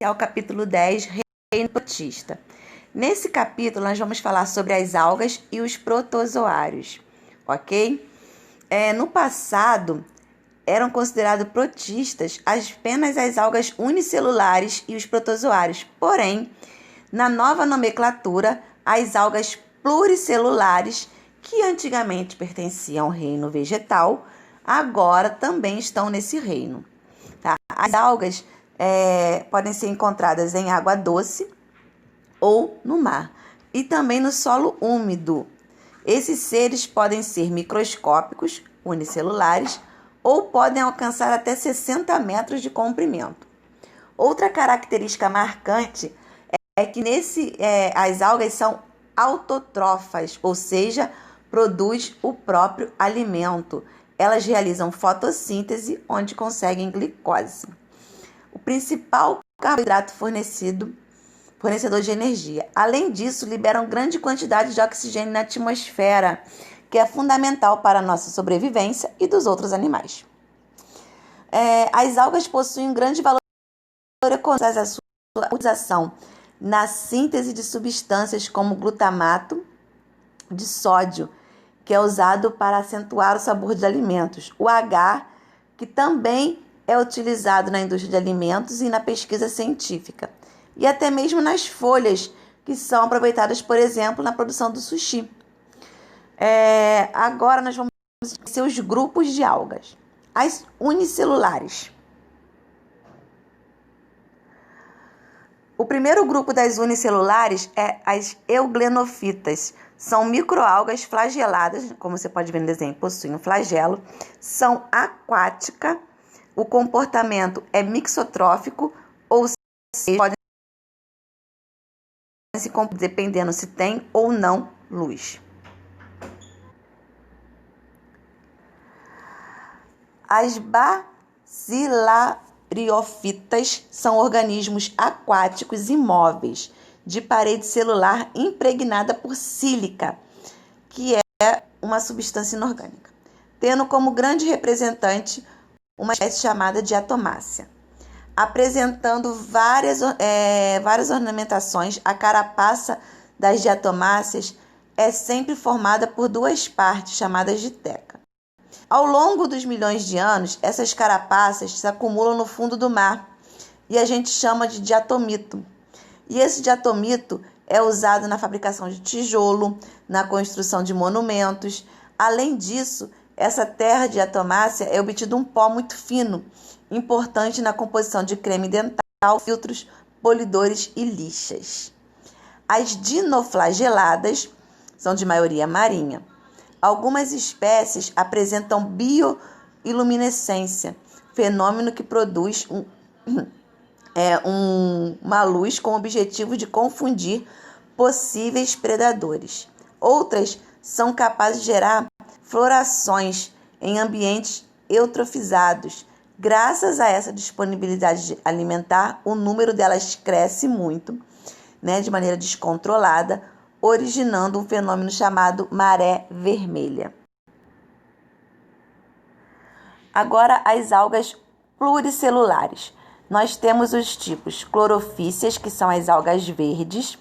ao capítulo 10, Reino Protista. Nesse capítulo, nós vamos falar sobre as algas e os protozoários, ok? No passado, eram considerados protistas apenas as algas unicelulares e os protozoários. Porém, na nova nomenclatura, as algas pluricelulares, que antigamente pertenciam ao reino vegetal, agora também estão nesse reino. Tá? As algas podem ser encontradas em água doce ou no mar, e também no solo úmido. Esses seres podem ser microscópicos, unicelulares, ou podem alcançar até 60 metros de comprimento. Outra característica marcante é que as algas são autótrofas, ou seja, produz o próprio alimento. Elas realizam fotossíntese, onde conseguem glicose. O principal carboidrato fornecedor de energia. Além disso, liberam grande quantidade de oxigênio na atmosfera, que é fundamental para a nossa sobrevivência e dos outros animais. As algas possuem um grande valor econômico, a sua utilização na síntese de substâncias como glutamato de sódio, que é usado para acentuar o sabor de alimentos. O H, que também é utilizado na indústria de alimentos e na pesquisa científica. E até mesmo nas folhas, que são aproveitadas, por exemplo, na produção do sushi. Agora nós vamos conhecer os grupos de algas. As unicelulares. O primeiro grupo das unicelulares é as euglonofitas. São microalgas flageladas, como você pode ver no desenho, possuem um flagelo. São aquáticas. O comportamento é mixotrófico, ou seja, podem se comportar dependendo se tem ou não luz. As bacilariófitas são organismos aquáticos imóveis, de parede celular impregnada por sílica, que é uma substância inorgânica, tendo como grande representante uma espécie chamada diatomácea. Apresentando várias ornamentações, a carapaça das diatomáceas é sempre formada por duas partes, chamadas de teca. Ao longo dos milhões de anos, essas carapaças se acumulam no fundo do mar e a gente chama de diatomito. E esse diatomito é usado na fabricação de tijolo, na construção de monumentos. Além disso, essa terra diatomácea é obtido um pó muito fino, importante na composição de creme dental, filtros, polidores e lixas. As dinoflageladas são de maioria marinha. Algumas espécies apresentam bioiluminescência, fenômeno que produz uma luz com o objetivo de confundir possíveis predadores. Outras são capazes de gerar florações em ambientes eutrofizados. Graças a essa disponibilidade alimentar, o número delas cresce muito, de maneira descontrolada, originando um fenômeno chamado maré vermelha. Agora, as algas pluricelulares. Nós temos os tipos clorofíceas, que são as algas verdes,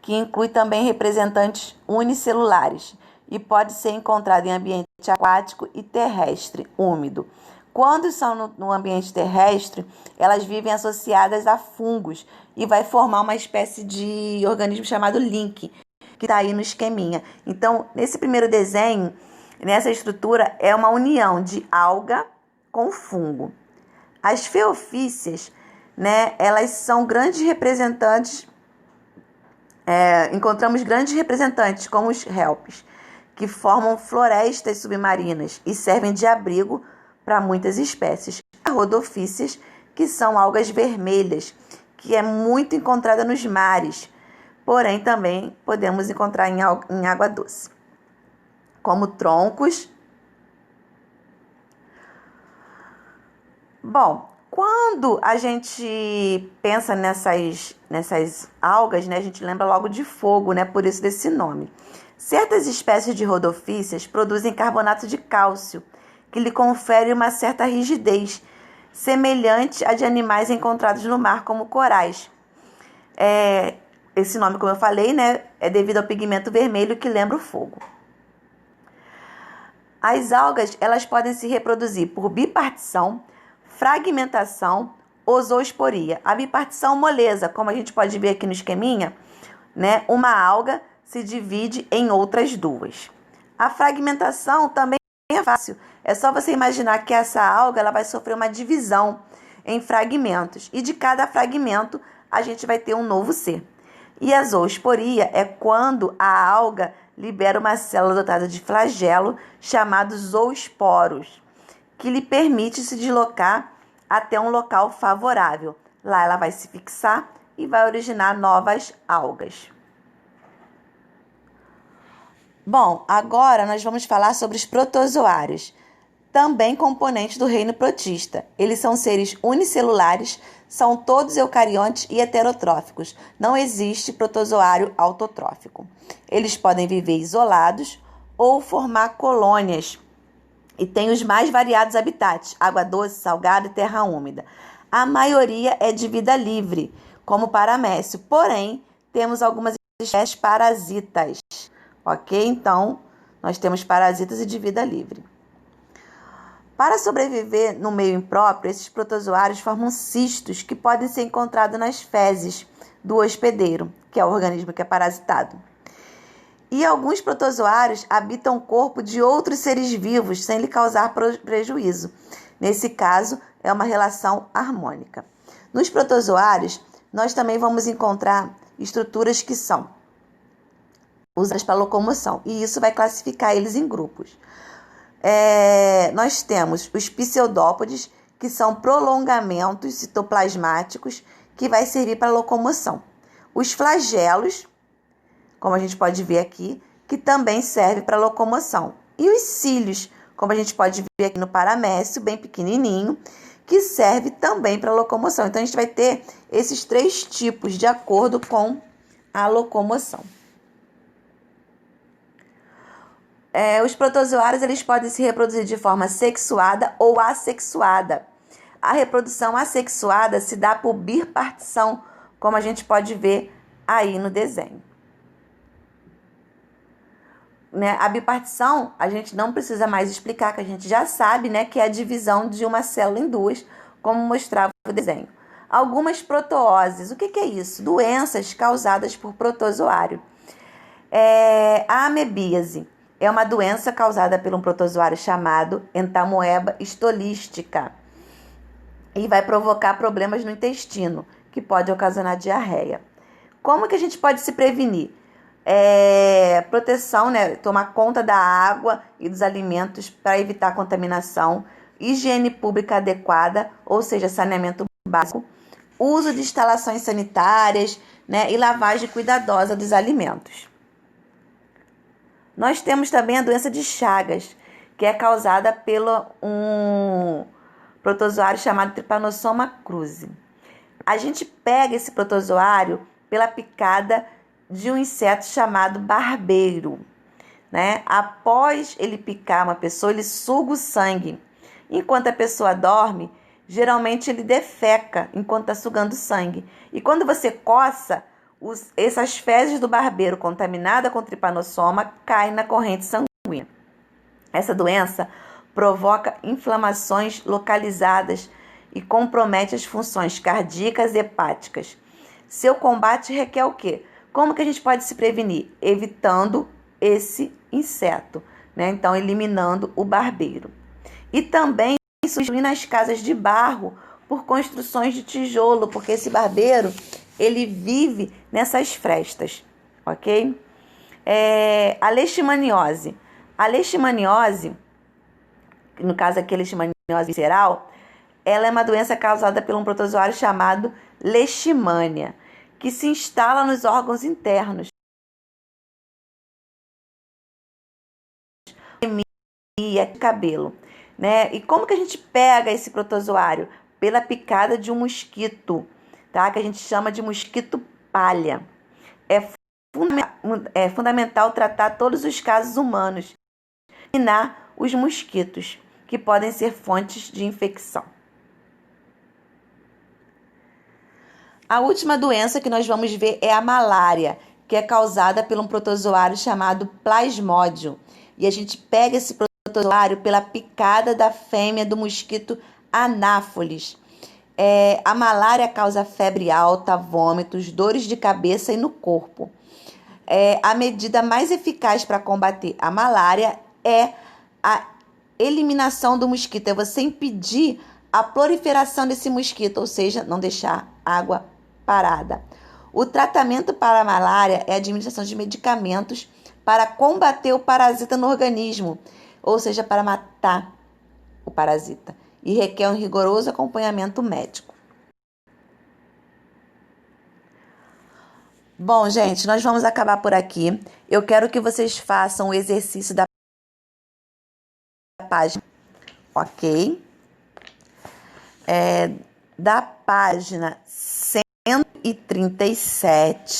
que inclui também representantes unicelulares e pode ser encontrado em ambiente aquático e terrestre úmido. Quando são no ambiente terrestre, elas vivem associadas a fungos e vai formar uma espécie de organismo chamado link, que está aí no esqueminha. Então, nesse primeiro desenho, nessa estrutura, é uma união de alga com fungo. As feofíceas, elas são grandes representantes, encontramos grandes representantes como os helpes, que formam florestas submarinas e servem de abrigo para muitas espécies. As rodofíceas, que são algas vermelhas, que é muito encontrada nos mares, porém também podemos encontrar em água doce, como troncos. Bom, quando a gente pensa nessas algas, a gente lembra logo de fogo, por isso desse nome. Certas espécies de rodofíceas produzem carbonato de cálcio, que lhe confere uma certa rigidez semelhante a de animais encontrados no mar, como corais. Esse nome, como eu falei, né, é devido ao pigmento vermelho que lembra o fogo. As algas, elas podem se reproduzir por bipartição, fragmentação ou zoosporia. A bipartição moleza, como a gente pode ver aqui no esqueminha, né, uma alga se divide em outras duas. A fragmentação também é fácil. É só você imaginar que essa alga ela vai sofrer uma divisão em fragmentos. E de cada fragmento, a gente vai ter um novo ser. E a zoosporia é quando a alga libera uma célula dotada de flagelo chamado zoosporos, que lhe permite se deslocar até um local favorável. Lá ela vai se fixar e vai originar novas algas. Bom, agora nós vamos falar sobre os protozoários, também componentes do reino protista. Eles são seres unicelulares, são todos eucariontes e heterotróficos. Não existe protozoário autotrófico. Eles podem viver isolados ou formar colônias e têm os mais variados habitats, água doce, salgada e terra úmida. A maioria é de vida livre, como o paramécio, porém, temos algumas espécies parasitas. Ok? Então, nós temos parasitas e de vida livre. Para sobreviver no meio impróprio, esses protozoários formam cistos que podem ser encontrados nas fezes do hospedeiro, que é o organismo que é parasitado. E alguns protozoários habitam o corpo de outros seres vivos sem lhe causar prejuízo. Nesse caso, é uma relação harmônica. Nos protozoários, nós também vamos encontrar estruturas que são usadas para locomoção, e isso vai classificar eles em grupos. Nós temos os pseudópodes, que são prolongamentos citoplasmáticos que vai servir para locomoção. Os flagelos, como a gente pode ver aqui, que também serve para locomoção. E os cílios, como a gente pode ver aqui no paramécio, bem pequenininho, que serve também para locomoção. Então, a gente vai ter esses três tipos de acordo com a locomoção. Os protozoários eles podem se reproduzir de forma sexuada ou assexuada. A reprodução assexuada se dá por bipartição, como a gente pode ver aí no desenho. A bipartição, a gente não precisa mais explicar, que a gente já sabe, né, que é a divisão de uma célula em duas, como mostrava o desenho. Algumas protooses, o que é isso? Doenças causadas por protozoário. A amebíase é uma doença causada por um protozoário chamado Entamoeba stolística e vai provocar problemas no intestino, que pode ocasionar diarreia. Como que a gente pode se prevenir? Proteção, né? Tomar conta da água e dos alimentos para evitar contaminação, higiene pública adequada, ou seja, saneamento básico, uso de instalações sanitárias, né? E lavagem cuidadosa dos alimentos. Nós temos também a doença de Chagas, que é causada pelo um protozoário chamado Trypanosoma cruzi. A gente pega esse protozoário pela picada de um inseto chamado barbeiro, né? Após ele picar uma pessoa, ele suga o sangue. Enquanto a pessoa dorme, geralmente ele defeca enquanto está sugando sangue. E quando você coça, essas fezes do barbeiro contaminada com tripanossoma caem na corrente sanguínea. Essa doença provoca inflamações localizadas e compromete as funções cardíacas e hepáticas. Seu combate requer o quê? Como que a gente pode se prevenir? Evitando esse inseto, né? Então, eliminando o barbeiro. E também substituindo as casas de barro por construções de tijolo, porque esse barbeiro ele vive nessas frestas, ok? A leishmaniose. A leishmaniose, no caso aqui a leishmaniose visceral, ela é uma doença causada por um protozoário chamado leishmania, que se instala nos órgãos internos. E cabelo, né? E como que a gente pega esse protozoário? Pela picada de um mosquito, tá? Que a gente chama de mosquito palha. É fundamental tratar todos os casos humanos e eliminar os mosquitos, que podem ser fontes de infecção. A última doença que nós vamos ver é a malária, que é causada por um protozoário chamado Plasmodium. E a gente pega esse protozoário pela picada da fêmea do mosquito Anopheles. A malária causa febre alta, vômitos, dores de cabeça e no corpo. A medida mais eficaz para combater a malária é a eliminação do mosquito, é você impedir a proliferação desse mosquito, ou seja, não deixar água parada. O tratamento para a malária é a administração de medicamentos para combater o parasita no organismo, ou seja, para matar o parasita, e requer um rigoroso acompanhamento médico. Bom, gente, nós vamos acabar por aqui. Eu quero que vocês façam o exercício da página, ok? Da página 137,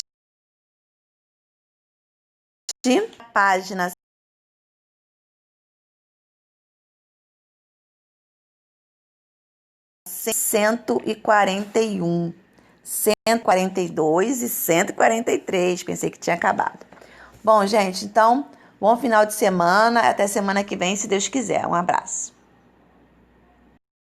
página 141, 142 e 143. Pensei que tinha acabado. Bom, gente, então, bom final de semana. Até semana que vem, se Deus quiser. Um abraço.